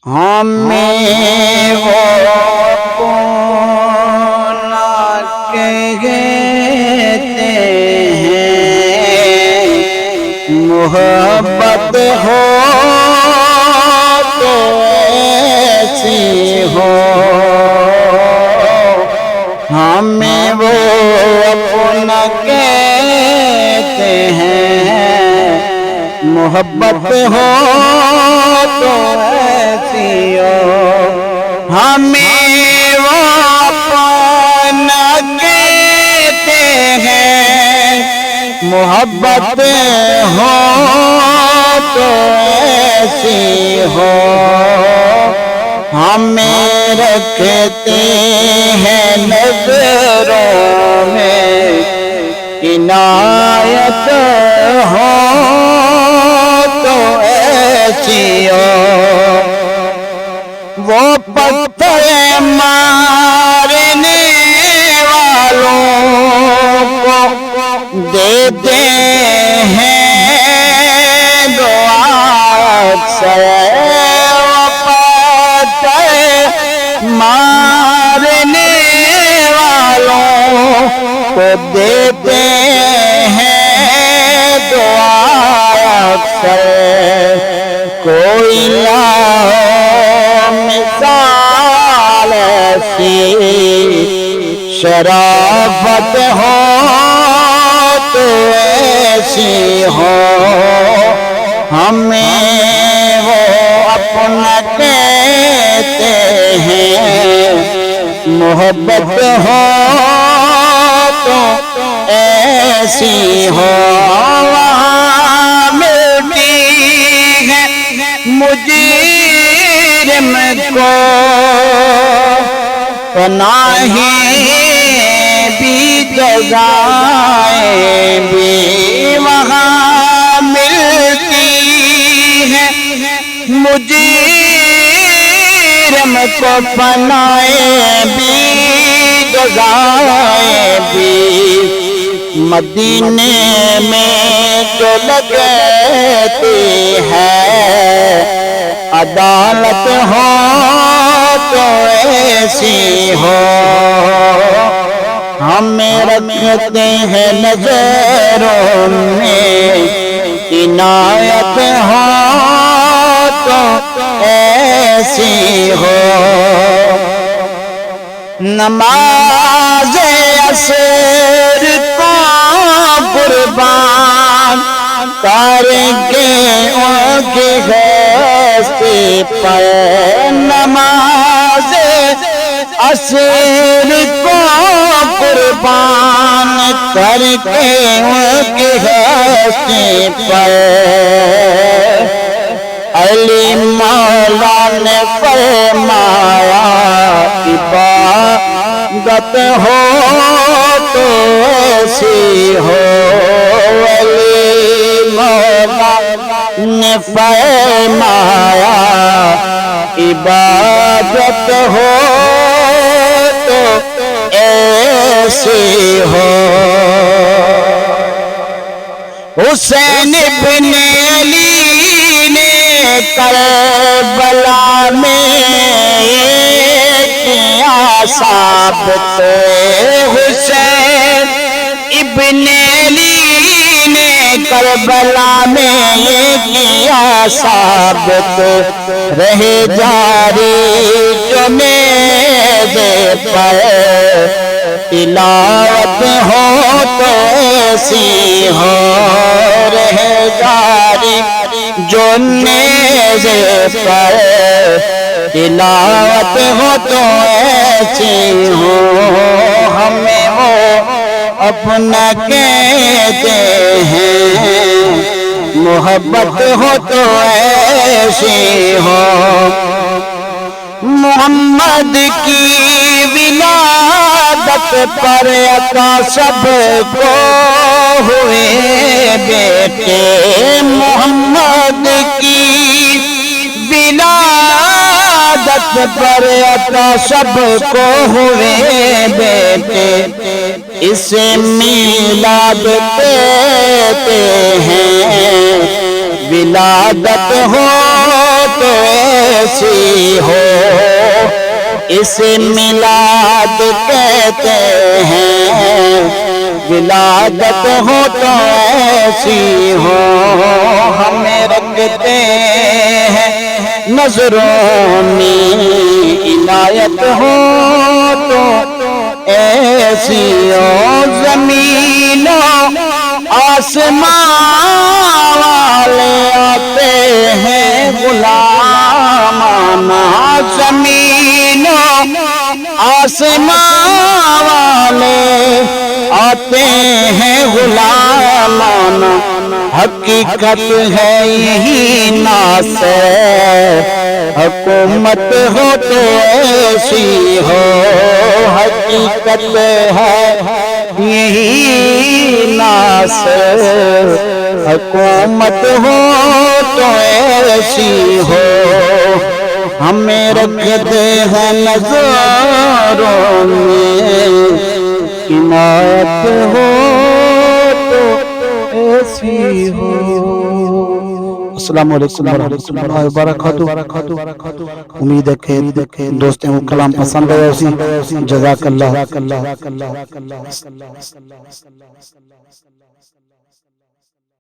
ہمیں وہ اپنا کہتے ہیں، محبت ہو تو ایسی ہو، ہمیں وہ اپنا کہتے ہیں، محبت ہو تو ایسی ہو، ہمیں وہ اپنا کہتے ہیں، محبت ہو تو ایسی ہو، ہمیں رکھتے ہیں نظروں میں، عنایت ہو تو ایسی ہو، وہ پتھر مارنے والوں کو دیتے ہیں دعا اکثر، وہ پتھر مارنے والوں کو دیتے ہیں دعا اکثر، کوئی نہ مثال ایسی، شرافت ہو تو ایسی ہو، ہمیں وہ اپنا کہتے ہیں، محبت ہو تو ایسی ہو، وہاں ملتی ہے مجرم کو پناہیں بھی جزائیں بھی، وہاں ملتی ہے مجرم کو پناہیں بھی جزائیں بھی، مدینے میں جو لگتی ہے عدالت ہو تو ایسی ہو، ہمیں رکھتے ہیں نظروں میں، عنایت ہو تو ایسی ہو، نماز عصر کو قربان کر کے ان کی ہستی پر، نماز عصر کو قربان کر کے ان کی ہستی پر، علی مولا نے فرمایا عبادت ہو تو ایسی ہو، علی مولا نے فرمایا عبادت ہو تو ایسی ہو، حسین بن علی نے کربلا میں کیا ثابت، حسین ابن علی نے کربلا میں کیا ثابت، رہے جاری جو میرے پر تلاوت ہو تو ایسی ہو، رہے جاری جو میرے پر تلاوت ہو تو ایسی ہو، ہمیں وہ اپنا کہتے ہیں، محبت ہو تو ایسی ہو، محمد کی ولادت پر عطا سب کو ہوئے بیٹے، محمد کی ولادت پر عطا سب کو ہوئے بیٹے، اسے میلاد کہتے ہیں، ولادت ہو تو ایسی ہو، اسے میلاد کہتے ہیں، ولادت ہو تو ایسی ہو، ہمیں رکھتے ہیں نظروں میں، عنایت ہو تو ایسی ہو، زمین و آسمان والے آتے ہیں غلامانہ، زمین و آسمان والے آتے ہیں غلامانہ، حقیقت ہے یہی ناس ہے، حکومت ہو تو ایسی ہو، حقیقت ہے یہی ناس ہے، حکومت ہو تو ایسی ہو، ہمیں رکھتے ہیں نظروں میں، عنایت ہو تو ایسی ہو۔ السلام علیکم ورحمۃ اللہ وبرکاتہ۔ امید ہے کہ دوستوں کو کلام پسند آیا اسی، جزاک اللہ۔